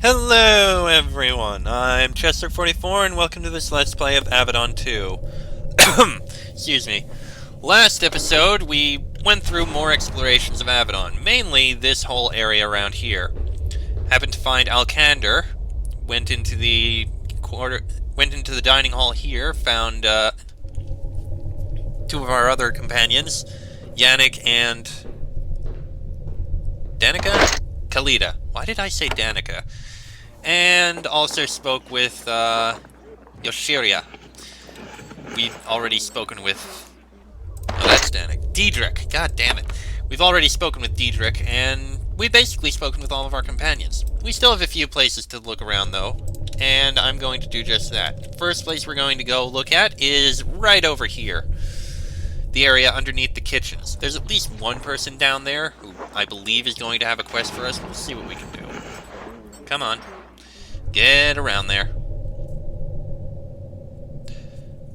Hello everyone, I'm Chester44 and welcome to this Let's Play of Avadon 2. Excuse me. Last episode, we went through more explorations of Avadon, mainly this whole area around here. Happened to find Alcander, went into the dining hall here, found two of our other companions, Yannick and Danica? Kalida. Why did I say Danica? And also spoke with Yoshiria. We've already spoken with... Oh, that's Danik. Diedrich. God damn it. We've already spoken with Diedrich, and we've basically spoken with all of our companions. We still have a few places to look around, though, and I'm going to do just that. First place we're going to go look at is right over here. The area underneath the kitchens. There's at least one person down there who I believe is going to have a quest for us. We'll see what we can do. Come on. Get around there.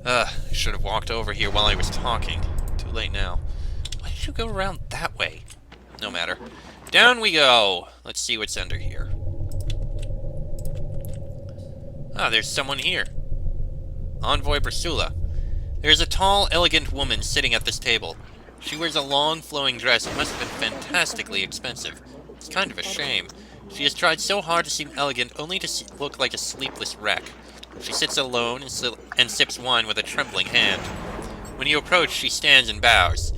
I should have walked over here while I was talking. Too late now. Why did you go around that way? No matter. Down we go! Let's see what's under here. Ah, there's someone here. Envoy Azula. There's a tall, elegant woman sitting at this table. She wears a long, flowing dress that must have been fantastically expensive. It's kind of a shame. She has tried so hard to seem elegant, only to look like a sleepless wreck. She sits alone and sips wine with a trembling hand. When you approach, she stands and bows.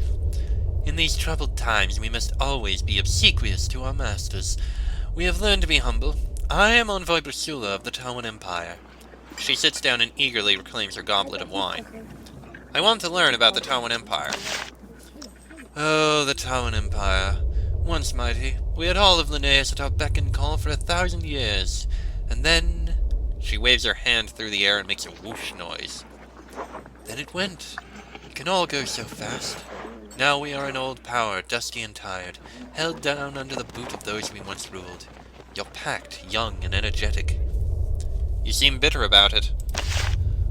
In these troubled times, we must always be obsequious to our masters. We have learned to be humble. I am Envoy Azula of the Tawan Empire. She sits down and eagerly reclaims her goblet of wine. I want to learn about the Tawan Empire. Oh, the Tawan Empire. Once mighty, we had all of Linnaeus at our beck and call for 1,000 years. And then... She waves her hand through the air and makes a whoosh noise. Then it went. It can all go so fast. Now we are an old power, dusty and tired, held down under the boot of those we once ruled. You're packed, young and energetic. You seem bitter about it.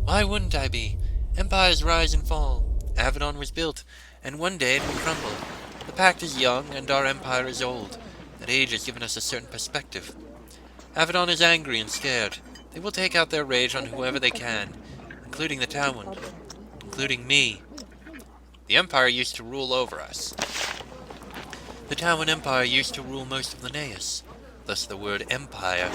Why wouldn't I be? Empires rise and fall. Avadon was built, and one day it will crumble. The Pact is young, and our empire is old. That age has given us a certain perspective. Avadon is angry and scared. They will take out their rage on whoever they can, including the Tawan, including me. The Empire used to rule over us. The Tawan Empire used to rule most of Linnaeus, thus the word Empire.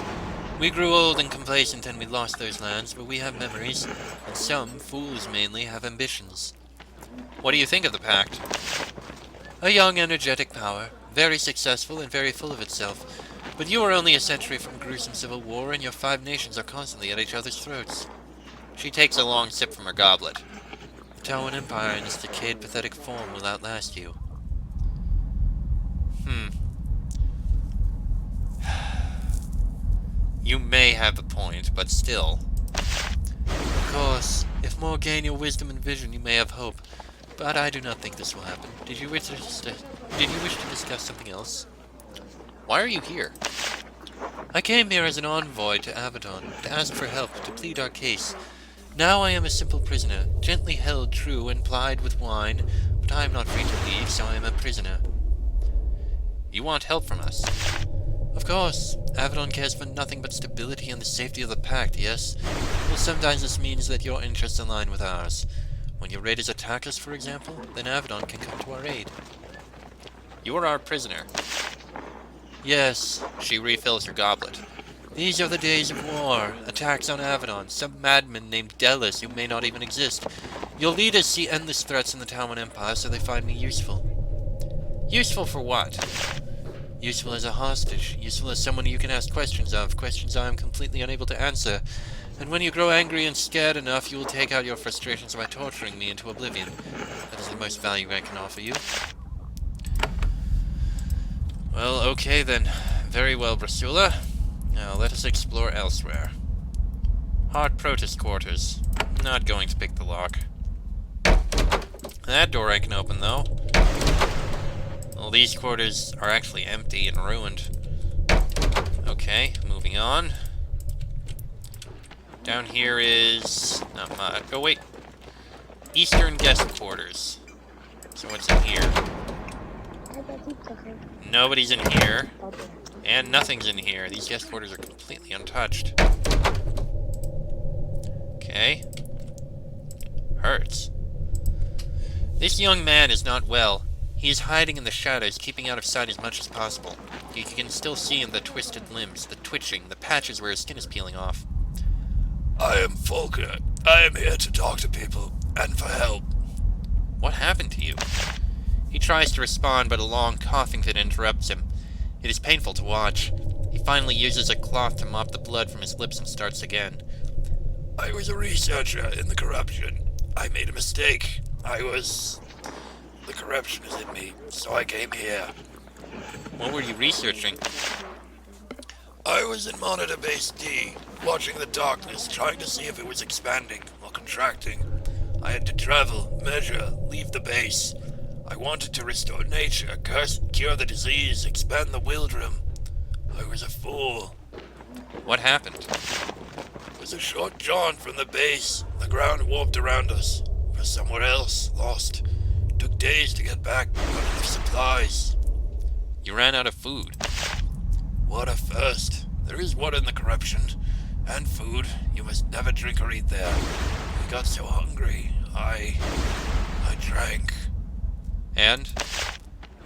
We grew old and complacent and we lost those lands, but we have memories, and some, fools mainly, have ambitions. What do you think of the Pact? A young, energetic power, very successful and very full of itself. But you are only a century from gruesome civil war, and your 5 nations are constantly at each other's throats. She takes a long sip from her goblet. The Tawan Empire in its decayed, pathetic form will outlast you. You may have a point, but still. Of course, if more gain your wisdom and vision, you may have hope. But I do not think this will happen. Did you wish to discuss something else? Why are you here? I came here as an envoy to Avadon, to ask for help, to plead our case. Now I am a simple prisoner, gently held true and plied with wine, but I am not free to leave, so I am a prisoner. You want help from us? Of course. Avadon cares for nothing but stability and the safety of the Pact, yes? Well, sometimes this means that your interests align with ours. When your raiders attack us, for example, then Avadon can come to our aid. You are our prisoner. Yes, she refills her goblet. These are the days of war, attacks on Avadon, some madman named Delis who may not even exist. Your leaders see endless threats in the Tawan Empire, so they find me useful. Useful for what? Useful as a hostage, useful as someone you can ask questions of, questions I am completely unable to answer. And when you grow angry and scared enough, you will take out your frustrations by torturing me into oblivion. That is the most value I can offer you. Well, okay then. Very well, Azula. Now, let us explore elsewhere. Hard protest quarters. Not going to pick the lock. That door I can open, though. Well, these quarters are actually empty and ruined. Okay, moving on. Down here is... not much. Oh, wait. Eastern guest quarters. So what's in here? Nobody's in here. And nothing's in here. These guest quarters are completely untouched. Okay. Hurts. This young man is not well. He is hiding in the shadows, keeping out of sight as much as possible. You can still see in the twisted limbs, the twitching, the patches where his skin is peeling off. I am Volker. I am here to talk to people, and for help. What happened to you? He tries to respond, but a long coughing fit interrupts him. It is painful to watch. He finally uses a cloth to mop the blood from his lips and starts again. I was a researcher in the corruption. I made a mistake. The corruption is in me, so I came here. What were you researching? I was in Monitor Base D, watching the darkness, trying to see if it was expanding or contracting. I had to travel, measure, leave the base. I wanted to restore nature, cure the disease, expand the wildrum. I was a fool. What happened? It was a short jaunt from the base. The ground warped around us. We were somewhere else, lost. Took days to get back, not enough supplies. You ran out of food. What a first. There is water in the corruption. And food. You must never drink or eat there. We got so hungry. I drank. And?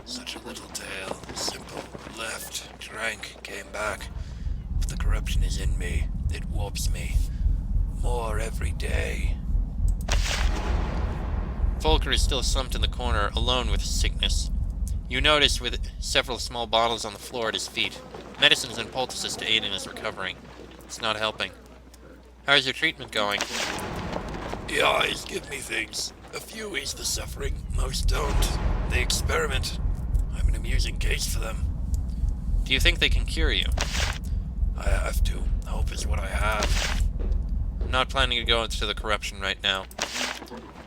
Such a little tale. Simple. Left. Drank. Came back. But the corruption is in me. It warps me. More every day. Volker is still slumped in the corner, alone with his sickness. You notice with several small bottles on the floor at his feet. Medicines and poultices to aid in his recovery. It's not helping. How's your treatment going? The eyes give me things. A few ease the suffering, most don't. They experiment. I'm an amusing case for them. Do you think they can cure you? I have to. Hope is what I have. I'm not planning to go into the corruption right now.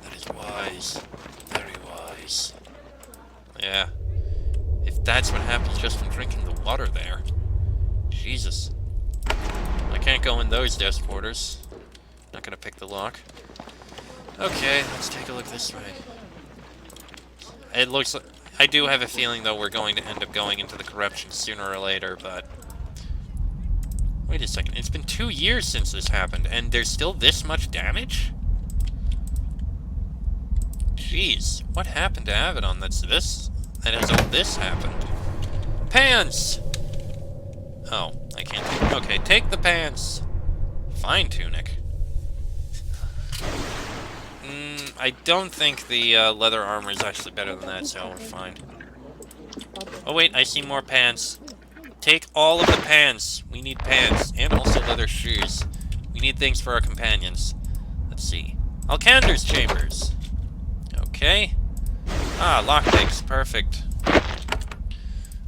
That is wise. Very wise. Yeah. If that's what happens just from drinking the water there. Jesus. I can't go in those desk quarters. Not gonna pick the lock. Okay, let's take a look this way. It looks like... I do have a feeling, though, we're going to end up going into the corruption sooner or later, but... Wait a second, it's been 2 years since this happened, and there's still this much damage? Jeez, what happened to Avadon that has all this happened? Pants! Oh, I can't take it. Okay, take the pants. Fine tunic. I don't think the leather armor is actually better than that, so we're fine. Oh wait, I see more pants. Take all of the pants. We need pants, and also leather shoes. We need things for our companions. Let's see. Alkander's chambers. Okay. Ah, lockpicks. Perfect.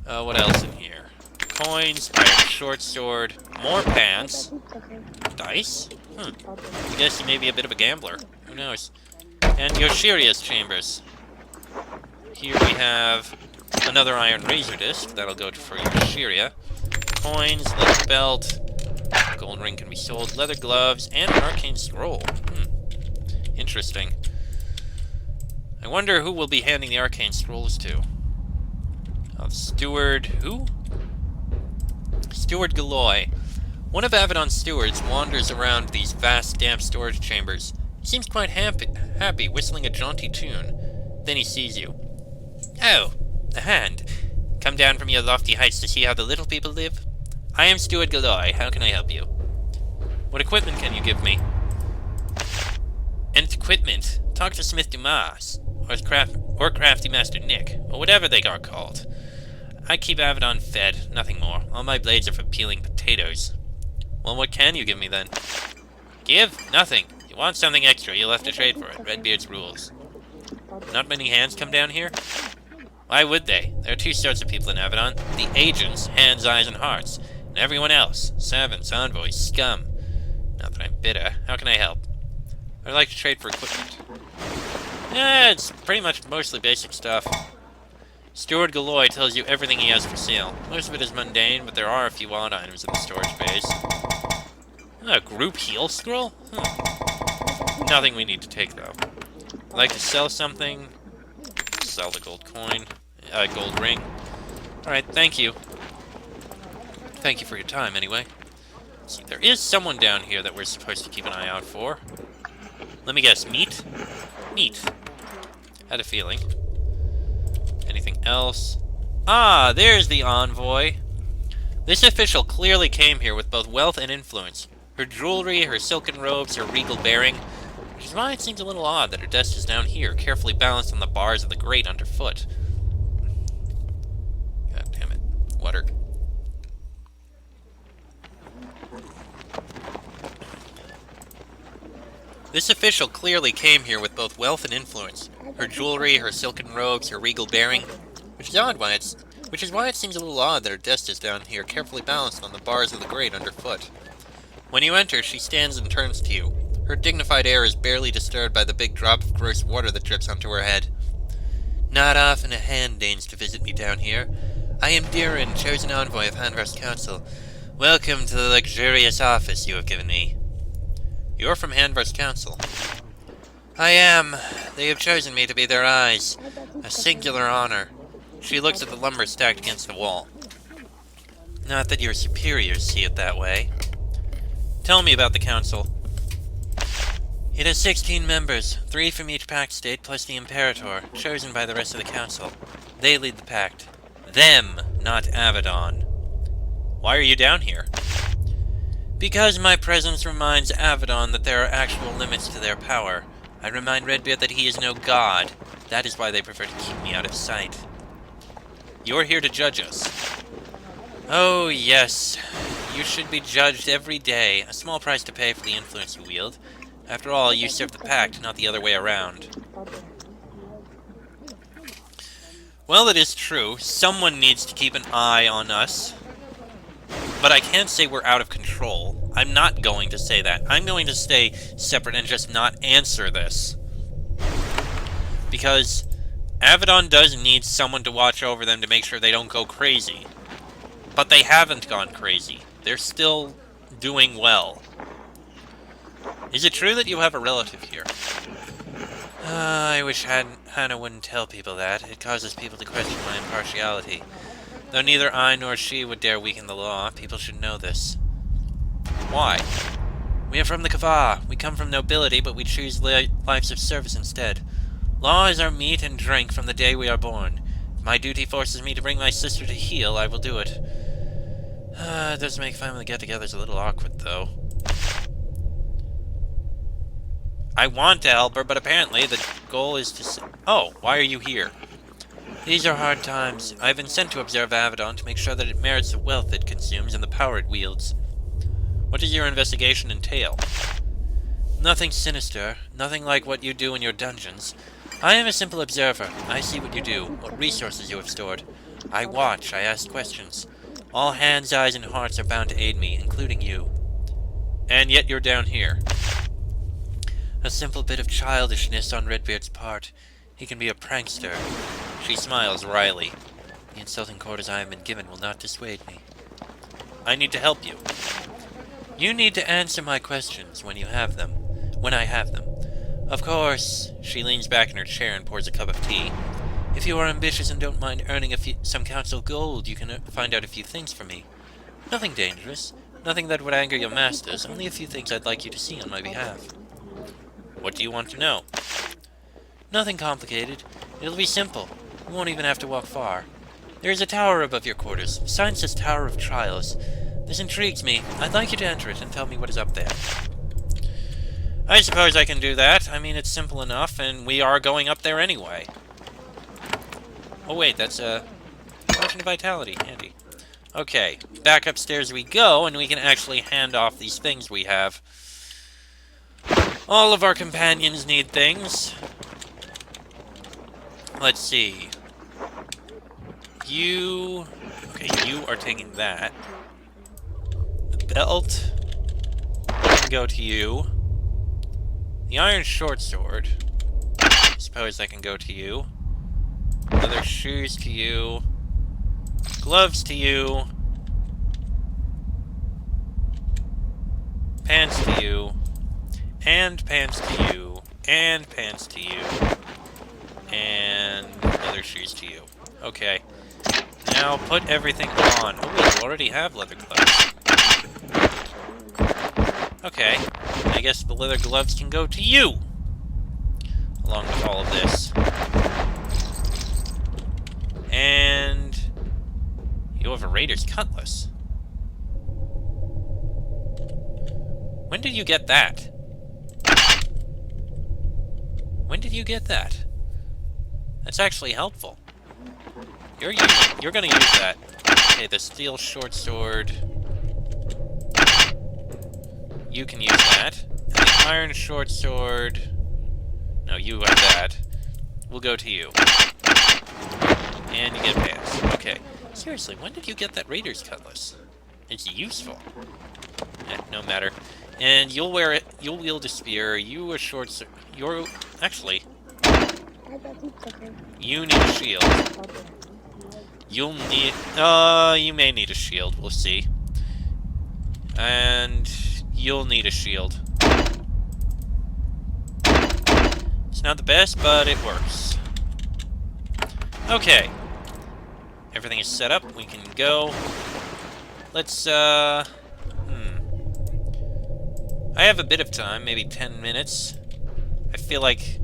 What else in here? Coins, iron short sword, more pants. Dice? I guess he may be a bit of a gambler. Who knows? And Yoshiria's chambers. Here we have another iron razor disc. That'll go for Yoshiria. Coins, leather belt. Gold ring can be sold. Leather gloves, and an arcane scroll. Interesting. I wonder who we'll be handing the arcane scrolls to. Steward... who? Steward Galoy. One of Avadon's stewards wanders around these vast, damp storage chambers. He seems quite happy, whistling a jaunty tune. Then he sees you. Oh, a hand. Come down from your lofty heights to see how the little people live? I am Steward Galoy. How can I help you? What equipment can you give me? And equipment? Talk to Smith Dumas, or Crafty Master Nick, or whatever they are called. I keep Avadon fed, nothing more. All my blades are for peeling potatoes. Well, what can you give me, then? Give? Nothing. You want something extra, you'll have to trade for it. Redbeard's rules. Not many hands come down here? Why would they? There are two sorts of people in Avadon. The agents, hands, eyes, and hearts. And everyone else. Servants, envoys, scum. Not that I'm bitter. How can I help? I'd like to trade for equipment. It's pretty much mostly basic stuff. Steward Galoy tells you everything he has for sale. Most of it is mundane, but there are a few odd items in the storage base. A group heal scroll? Nothing we need to take, though. Like to sell something? Sell the gold coin. Gold ring. Alright, thank you. thank you for your time, anyway. Let's see, there is someone down here that we're supposed to keep an eye out for. Let me guess, meat? Meat. Had a feeling. Anything else? Ah, there's the Envoy. This official clearly came here with both wealth and influence. Her jewelry, her silken robes, her regal bearing. Which is why it seems a little odd that her desk is down here, carefully balanced on the bars of the grate underfoot. God damn it. Water. This official clearly came here with both wealth and influence. Her jewelry, her silken robes, her regal bearing. Which is why it seems a little odd that her desk is down here, carefully balanced on the bars of the grate underfoot. When you enter, she stands and turns to you. Her dignified air is barely disturbed by the big drop of gross water that drips onto her head. Not often a hand deigns to visit me down here. I am Durin, chosen envoy of Hanvar's council. Welcome to the luxurious office you have given me. You're from Hanvar's council. I am. They have chosen me to be their eyes. A singular honor. She looks at the lumber stacked against the wall. Not that your superiors see it that way. Tell me about the council. It has 16 members, 3 from each pact state plus the Imperator, chosen by the rest of the council. They lead the pact. Them, not Avadon. Why are you down here? Because my presence reminds Avadon that there are actual limits to their power. I remind Redbeard that he is no god. That is why they prefer to keep me out of sight. You're here to judge us. Oh, yes. You should be judged every day. A small price to pay for the influence you wield. After all, you serve the pact, not the other way around. Well, it is true. Someone needs to keep an eye on us. But I can't say we're out of control. I'm not going to say that. I'm going to stay separate and just not answer this. Because Avadon does need someone to watch over them to make sure they don't go crazy. But they haven't gone crazy. They're still doing well. Is it true that you have a relative here? I wish Hannah wouldn't tell people that. It causes people to question my impartiality. Though neither I nor she would dare weaken the law, people should know this. Why? We are from the Kava. We come from nobility, but we choose lives of service instead. Law is our meat and drink from the day we are born. If my duty forces me to bring my sister to heel, I will do it. It does make family get-togethers a little awkward, though. I want to help her, but apparently the goal is to... Oh, why are you here? These are hard times. I have been sent to observe Avadon to make sure that it merits the wealth it consumes and the power it wields. What does your investigation entail? Nothing sinister. Nothing like what you do in your dungeons. I am a simple observer. I see what you do, what resources you have stored. I watch, I ask questions. All hands, eyes, and hearts are bound to aid me, including you. And yet you're down here. A simple bit of childishness on Redbeard's part. He can be a prankster. She smiles wryly. The insulting quarters I have been given will not dissuade me. I need to help you. You need to answer my questions when you have them. When I have them. Of course. She leans back in her chair and pours a cup of tea. If you are ambitious and don't mind earning some council gold, you can find out a few things for me. Nothing dangerous. Nothing that would anger your masters. Only a few things I'd like you to see on my behalf. What do you want to know? Nothing complicated. It'll be simple. You won't even have to walk far. There is a tower above your quarters. Sign says Tower of Trials. This intrigues me. I'd like you to enter it and tell me what is up there. I suppose I can do that. I mean, it's simple enough, and we are going up there anyway. Oh wait, that's a potion of vitality. Handy. Okay, back upstairs we go, and we can actually hand off these things we have. All of our companions need things. Let's see. You... Okay, you are taking that. The belt can go to you. The iron short sword. I suppose that can go to you. Leather shoes to you. Gloves to you. Pants to you. And pants to you. And pants to you. And leather shoes to you. Okay. Now put everything on. Oh, you already have leather gloves. Okay. I guess the leather gloves can go to you! Along with all of this. And... you have a Raider's Cutlass. When did you get that? When did you get that? That's actually helpful. You're gonna use that. Okay, the steel short sword. You can use that. And the iron short sword. No, you have that. We'll go to you. And you get pants. Okay. Seriously, when did you get that Raider's Cutlass? It's useful. No matter. And you'll wear it. You'll wield a spear. You a short sword. You're actually. You need a shield. You'll need. You may need a shield. We'll see. And you'll need a shield. It's not the best, but it works. Okay. Everything is set up. We can go. Let's, I have a bit of time, maybe 10 minutes. I feel like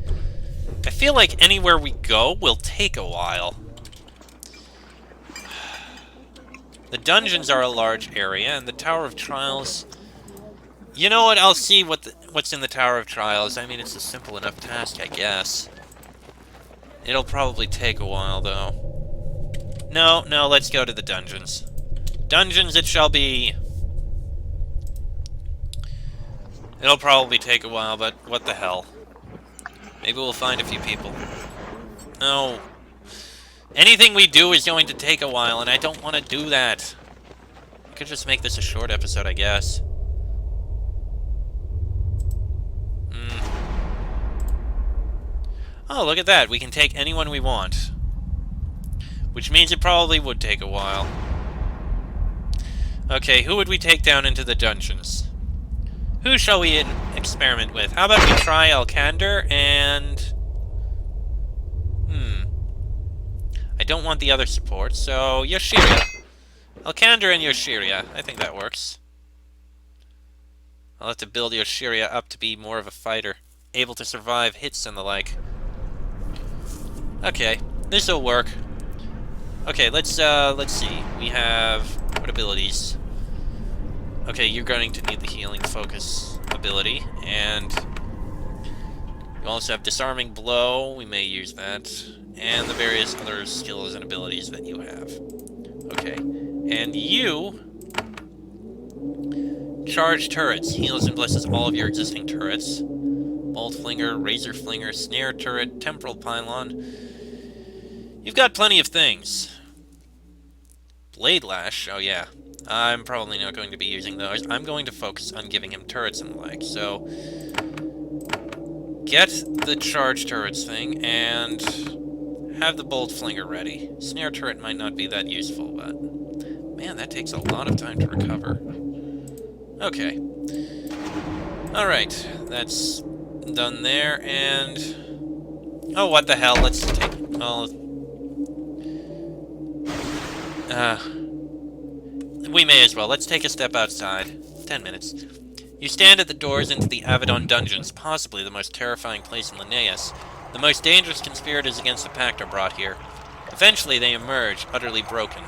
anywhere we go will take a while. The dungeons are a large area, and the Tower of Trials... You know what? I'll see what's in the Tower of Trials. I mean, it's a simple enough task, I guess. It'll probably take a while, though. No, let's go to the dungeons. Dungeons it shall be. It'll probably take a while, but what the hell. Maybe we'll find a few people. No. Anything we do is going to take a while, and I don't want to do that. I could just make this a short episode, I guess. Oh, look at that. We can take anyone we want. Which means it probably would take a while. Okay, who would we take down into the dungeons? Who shall we experiment with? How about we try Alcander and... I don't want the other support, so Yoshiria. Alcander and Yoshiria. I think that works. I'll have to build Yoshiria up to be more of a fighter. Able to survive hits and the like. Okay, this'll work. Okay, let's see. We have... what abilities? Okay, you're going to need the healing focus ability, and... you also have disarming blow, we may use that, and the various other skills and abilities that you have. Okay, and you... charge turrets. Heals and blesses all of your existing turrets. Bolt Flinger, Razor Flinger, Snare Turret, Temporal Pylon. You've got plenty of things. Blade Lash, oh yeah. I'm probably not going to be using those. I'm going to focus on giving him turrets and the like, so... get the charge turrets thing, and... have the Bolt Flinger ready. Snare Turret might not be that useful, but... man, that takes a lot of time to recover. Okay. Alright, that's done there, and... oh, what the hell, let's take... well... we may as well. Let's take a step outside. 10 minutes. You stand at the doors into the Avadon dungeons, possibly the most terrifying place in Linnaeus. The most dangerous conspirators against the Pact are brought here. Eventually they emerge, utterly broken.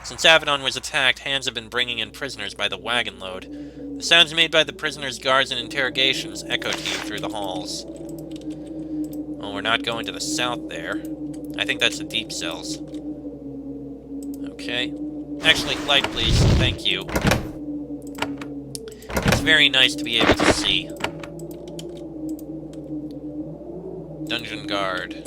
Since Avadon was attacked, hands have been bringing in prisoners by the wagon load. The sounds made by the prisoners' guards and interrogations echo to you through the halls. Well, we're not going to the south there. I think that's the deep cells. Okay. Actually, light please. Thank you. It's very nice to be able to see. Dungeon Guard.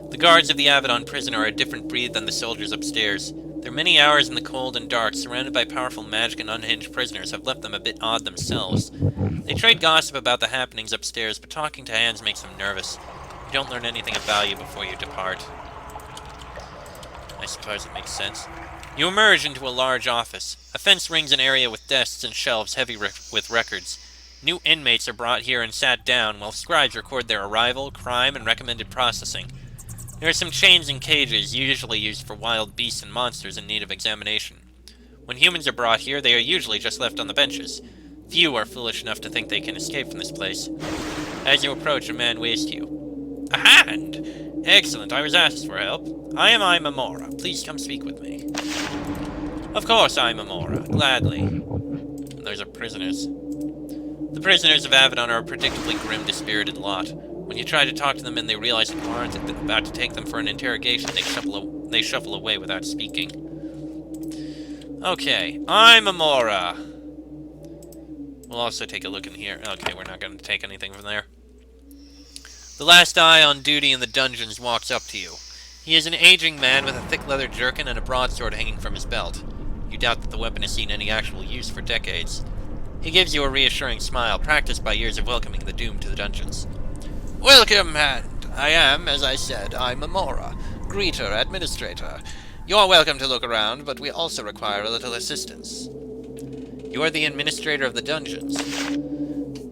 The guards of the Avadon prison are a different breed than the soldiers upstairs. Their many hours in the cold and dark, surrounded by powerful magic and unhinged prisoners, have left them a bit odd themselves. They trade gossip about the happenings upstairs, but talking to hands makes them nervous. You don't learn anything of value before you depart. I suppose it makes sense. You emerge into a large office. A fence rings an area with desks and shelves heavy with records. New inmates are brought here and sat down, while scribes record their arrival, crime, and recommended processing. There are some chains and cages usually used for wild beasts and monsters in need of examination. When humans are brought here, they are usually just left on the benches. Few are foolish enough to think they can escape from this place. As you approach, a man waves to you. A hand! Excellent, I was asked for help. I am Imamora. Please come speak with me. Of course, Imamora. Gladly. And those are prisoners. The prisoners of Avadon are a predictably grim, dispirited lot. When you try to talk to them and they realize you aren't about to take them for an interrogation, they shuffle away without speaking. Okay, Imamora. We'll also take a look in here. Okay, we're not going to take anything from there. The last eye on duty in the dungeons walks up to you. He is an aging man with a thick leather jerkin and a broadsword hanging from his belt. You doubt that the weapon has seen any actual use for decades. He gives you a reassuring smile, practiced by years of welcoming the doomed to the dungeons. Welcome, Hand. I am, as I said, Imamora, greeter, administrator. You're welcome to look around, but we also require a little assistance. You are the administrator of the dungeons.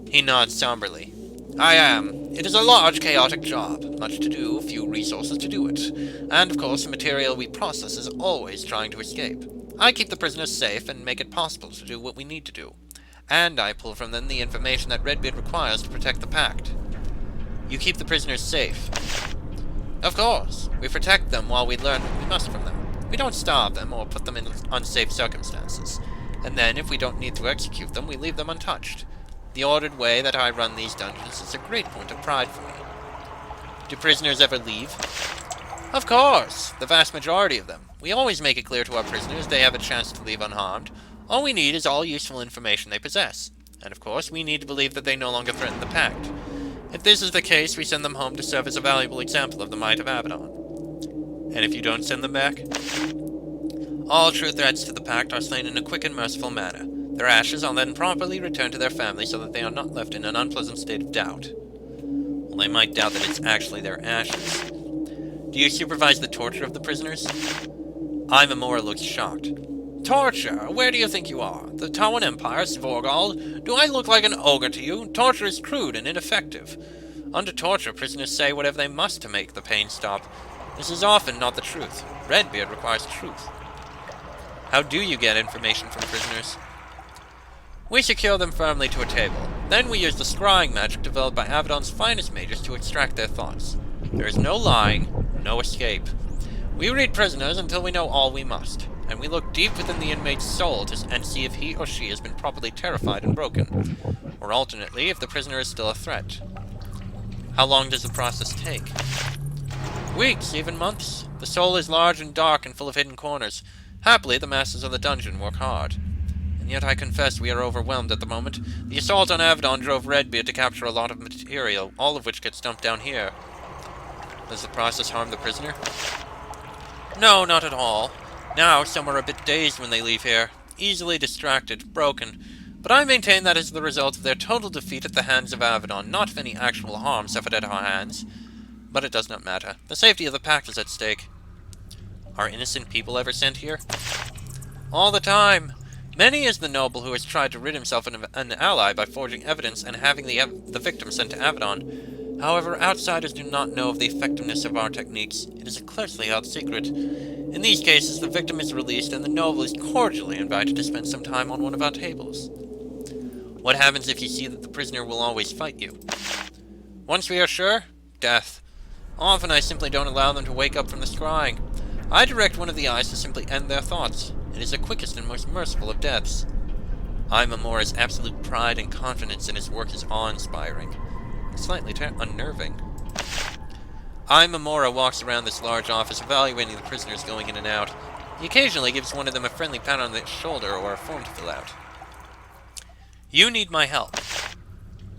He nods somberly. I am. It is a large, chaotic job. Much to do, few resources to do it. And, of course, the material we process is always trying to escape. I keep the prisoners safe and make it possible to do what we need to do. And I pull from them the information that Redbeard requires to protect the Pact. You keep the prisoners safe. Of course. We protect them while we learn what we must from them. We don't starve them or put them in unsafe circumstances. And then, if we don't need to execute them, we leave them untouched. The ordered way that I run these dungeons is a great point of pride for me. Do prisoners ever leave? Of course! The vast majority of them. We always make it clear to our prisoners they have a chance to leave unharmed. All we need is all useful information they possess. And of course, we need to believe that they no longer threaten the Pact. If this is the case, we send them home to serve as a valuable example of the might of Avadon. And if you don't send them back? All true threats to the Pact are slain in a quick and merciful manner. Their ashes are then properly returned to their families so that they are not left in an unpleasant state of doubt. Well, they might doubt that it's actually their ashes. Do you supervise the torture of the prisoners? Imamora looks shocked. Torture? Where do you think you are? The Tawan Empire, Svorgal? Do I look like an ogre to you? Torture is crude and ineffective. Under torture, prisoners say whatever they must to make the pain stop. This is often not the truth. Redbeard requires truth. How do you get information from prisoners? We secure them firmly to a table. Then we use the scrying magic developed by Avadon's finest mages to extract their thoughts. There is no lying, no escape. We read prisoners until we know all we must, and we look deep within the inmate's soul and see if he or she has been properly terrified and broken, or alternately, if the prisoner is still a threat. How long does the process take? Weeks, even months. The soul is large and dark and full of hidden corners. Happily, the masters of the dungeon work hard. And yet I confess we are overwhelmed at the moment. The assault on Avadon drove Redbeard to capture a lot of material, all of which gets dumped down here. Does the process harm the prisoner? No, not at all. Now, some are a bit dazed when they leave here. Easily distracted, broken. But I maintain that is the result of their total defeat at the hands of Avadon, not of any actual harm suffered at our hands. But it does not matter. The safety of the Pact is at stake. Are innocent people ever sent here? All the time. Many is the noble who has tried to rid himself of an ally by forging evidence and having the victim sent to Avadon. However, outsiders do not know of the effectiveness of our techniques. It is a closely held secret. In these cases, the victim is released and the noble is cordially invited to spend some time on one of our tables. What happens if you see that the prisoner will always fight you? Once we are sure, death. Often I simply don't allow them to wake up from the scrying. I direct one of the eyes to simply end their thoughts. It is the quickest and most merciful of deaths. Imamora's absolute pride and confidence in his work is awe-inspiring, and slightly unnerving. Imamora walks around this large office evaluating the prisoners going in and out. He occasionally gives one of them a friendly pat on the shoulder or a form to fill out. You need my help.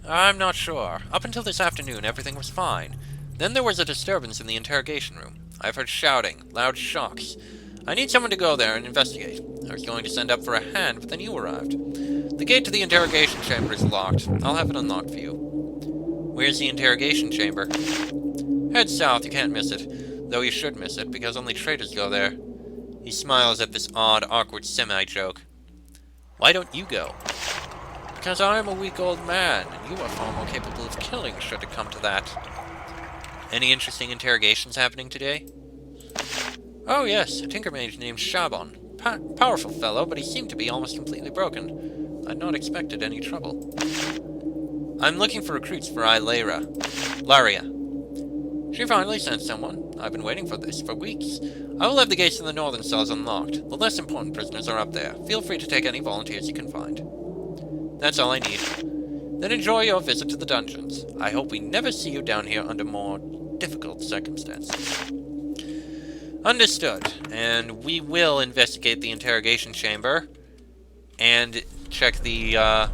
I'm not sure. Up until this afternoon, everything was fine. Then there was a disturbance in the interrogation room. I've heard shouting, loud shocks. I need someone to go there and investigate. I was going to send up for a hand, but then you arrived. The gate to the interrogation chamber is locked. I'll have it unlocked for you. Where's the interrogation chamber? Head south, you can't miss it. Though you should miss it, because only traitors go there. He smiles at this odd, awkward semi-joke. Why don't you go? Because I am a weak old man, and you are far more capable of killing should it come to that. Any interesting interrogations happening today? Oh yes, a tinker mage named Shabon. Powerful fellow, but he seemed to be almost completely broken. I'd not expected any trouble. I'm looking for recruits for Laria. She finally sent someone. I've been waiting for this for weeks. I will have the gates to the northern cells unlocked. The less important prisoners are up there. Feel free to take any volunteers you can find. That's all I need. Then enjoy your visit to the dungeons. I hope we never see you down here under more difficult circumstances. Understood. And we will investigate the interrogation chamber and check the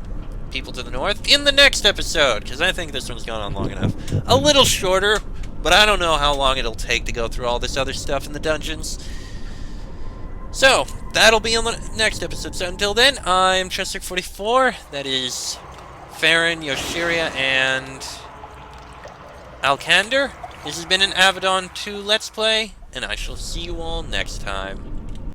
people to the north in the next episode, because I think this one's gone on long enough. A little shorter, but I don't know how long it'll take to go through all this other stuff in the dungeons. So, that'll be on the next episode. So until then, I'm Chester44. That is Farron, Yoshiria, and Alkander. This has been an Avadon 2 Let's Play, and I shall see you all next time.